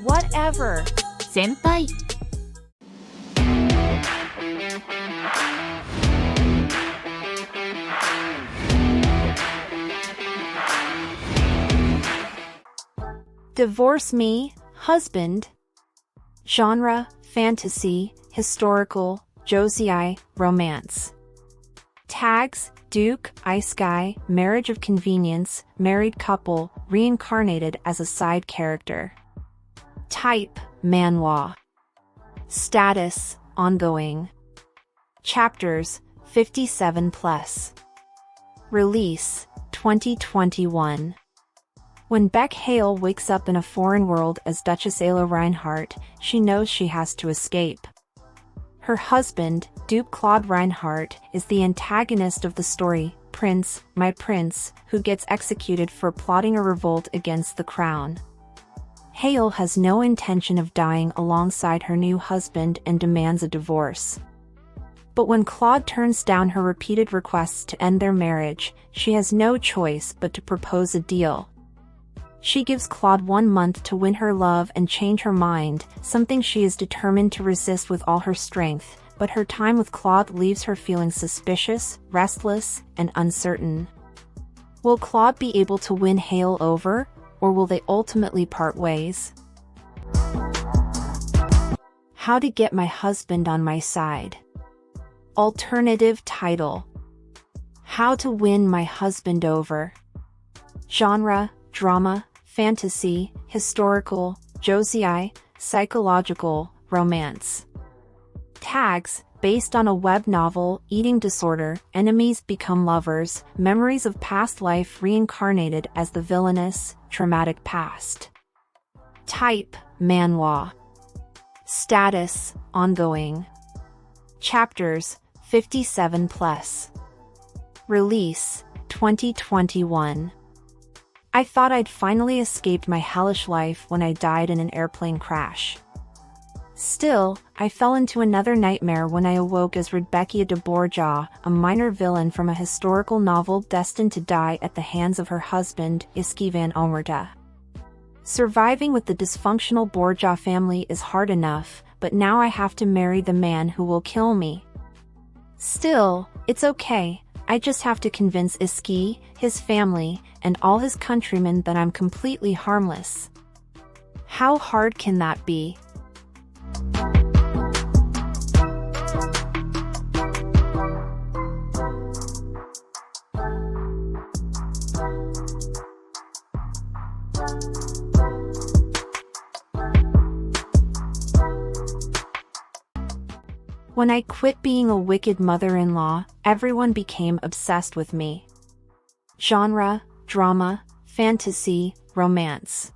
Whatever. Senpai. Divorce me, husband. Genre, fantasy, historical, josei, romance. Tags, Duke, Ice Guy, marriage of convenience, married couple, reincarnated as a side character. Type, manhwa. Status, ongoing. Chapters, 57+. Release, 2021. When Beck Hale wakes up in a foreign world as Duchess Ayla Reinhardt, she knows she has to escape. Her husband, Duke Claude Reinhardt, is the antagonist of the story, Prince, my prince, who gets executed for plotting a revolt against the crown. Hale has no intention of dying alongside her new husband and demands a divorce. But when Claude turns down her repeated requests to end their marriage, she has no choice but to propose a deal. She gives Claude 1 month to win her love and change her mind, something she is determined to resist with all her strength, but her time with Claude leaves her feeling suspicious, restless, and uncertain. Will Claude be able to win Hale over, or will they ultimately part ways? How to Get My Husband on My Side. Alternative title: How to Win My Husband Over. Genre, drama, fantasy, historical, josei, psychological, romance. Tags, based on a web novel, eating disorder, enemies become lovers, memories of past life reincarnated as the villainous, traumatic past. Type, manhwa. Status, ongoing. Chapters, 57+. Release, 2021. I thought I'd finally escaped my hellish life when I died in an airplane crash. Still, I fell into another nightmare when I awoke as Rebecca de Borja, a minor villain from a historical novel destined to die at the hands of her husband, Iski van Omerta. Surviving with the dysfunctional Borja family is hard enough, but now I have to marry the man who will kill me. Still, it's okay. I just have to convince Iski, his family, and all his countrymen that I'm completely harmless. How hard can that be? When I quit being a wicked mother-in-law, everyone became obsessed with me. Genre, drama, fantasy, romance.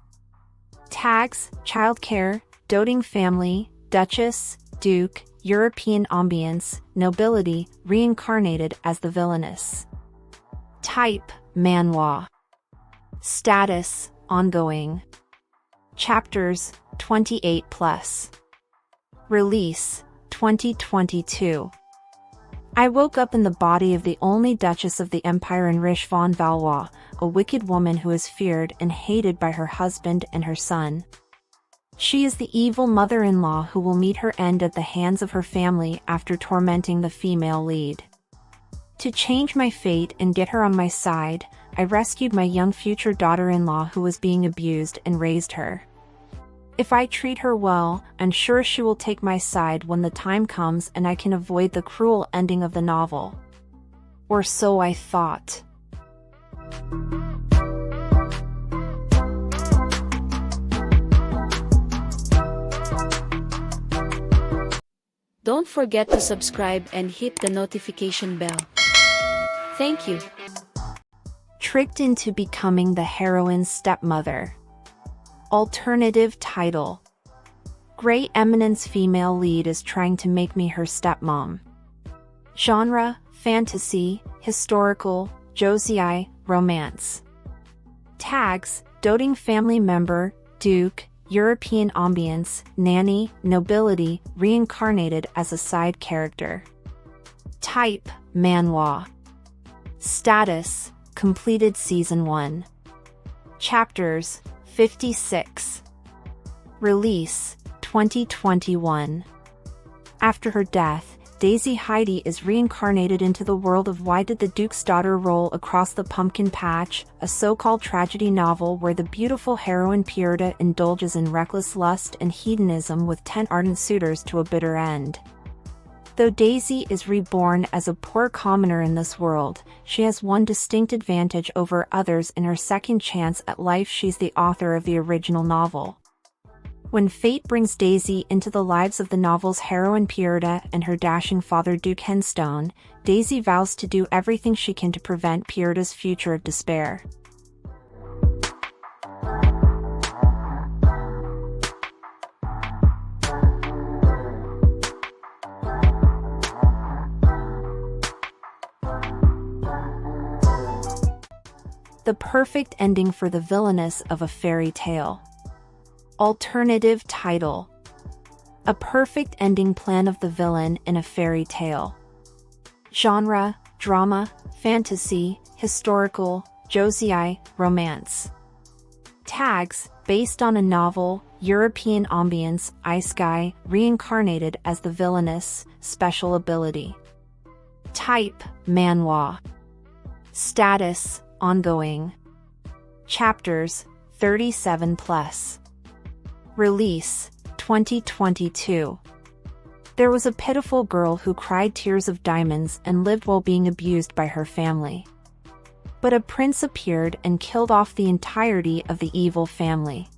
Tags, childcare, doting family, duchess, duke, European ambience, nobility, reincarnated as the villainous. Type, manhwa. Status, ongoing. Chapters, 28+. Release, 2022. I woke up in the body of the only Duchess of the Empire Enrich von Valois, a wicked woman who is feared and hated by her husband and her son. She is the evil mother-in-law who will meet her end at the hands of her family after tormenting the female lead. To change my fate and get her on my side, I rescued my young future daughter-in-law who was being abused and raised her. If I treat her well, I'm sure she will take my side when the time comes and I can avoid the cruel ending of the novel. Or so I thought. Don't forget to subscribe and hit the notification bell. Thank you. Tricked into becoming the heroine's stepmother. Alternative title: Grey Eminence female lead is trying to make me her stepmom. Genre, fantasy, historical, josei, romance. Tags, doting family member, duke, European ambience, nanny, nobility, reincarnated as a side character. Type, manhwa. Status, completed season 1. Chapters, 56. Release, 2021. After her death, Daisy Heidi is reincarnated into the world of Why Did the Duke's Daughter Roll Across the Pumpkin Patch, a so-called tragedy novel where the beautiful heroine Pierda indulges in reckless lust and hedonism with 10 ardent suitors to a bitter end. Though Daisy is reborn as a poor commoner in this world, she has one distinct advantage over others in her second chance at life: she's the author of the original novel. When fate brings Daisy into the lives of the novel's heroine Pierda and her dashing father Duke Henstone, Daisy vows to do everything she can to prevent Pierda's future of despair. The perfect ending for the villainess of a fairy tale. Alternative title: A perfect ending plan of the villain in a fairy tale. Genre: drama, fantasy, historical, josei, romance. Tags: based on a novel, European ambience, ice guy, reincarnated as the villainess, special ability. Type: manhwa. Status: ongoing. Chapters: 37+. Release, 2022. There was a pitiful girl who cried tears of diamonds and lived while being abused by her family. But a prince appeared and killed off the entirety of the evil family.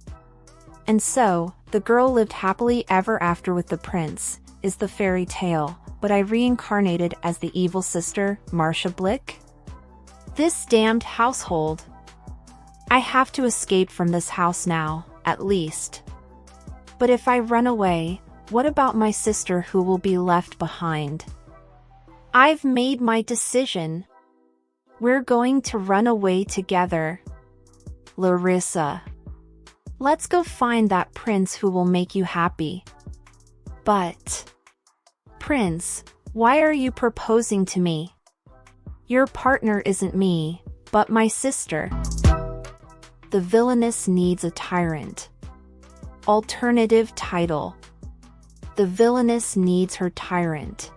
And so, the girl lived happily ever after with the prince, is the fairy tale, but I reincarnated as the evil sister, Marcia Blick? This damned household. I have to escape from this house now, at least. But if I run away, what about my sister who will be left behind? I've made my decision. We're going to run away together. Larissa. Let's go find that prince who will make you happy. But... Prince, why are you proposing to me? Your partner isn't me, but my sister. The villainess needs a tyrant. Alternative title: The villainess needs her tyrant.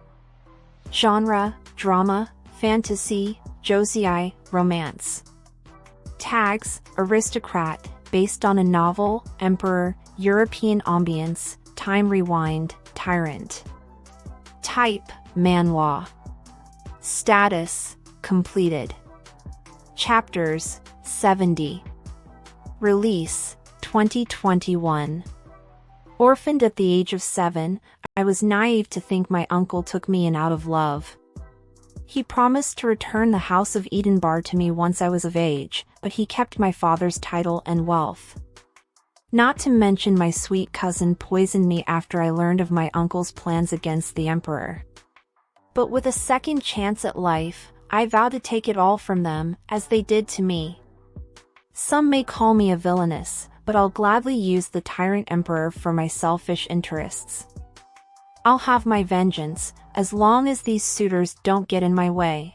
Genre: drama, fantasy, josei, romance. Tags: aristocrat, based on a novel, emperor, European ambience, time rewind, tyrant. Type: manhwa. Status: completed. Chapters: 70. Release: 2021. Orphaned at the age of 7, I was naive to think my uncle took me in out of love. He promised to return the House of Edenbar to me once I was of age, but he kept my father's title and wealth. Not to mention my sweet cousin poisoned me after I learned of my uncle's plans against the emperor. But with a second chance at life, I vow to take it all from them, as they did to me. Some may call me a villainess, but I'll gladly use the tyrant emperor for my selfish interests. I'll have my vengeance, as long as these suitors don't get in my way.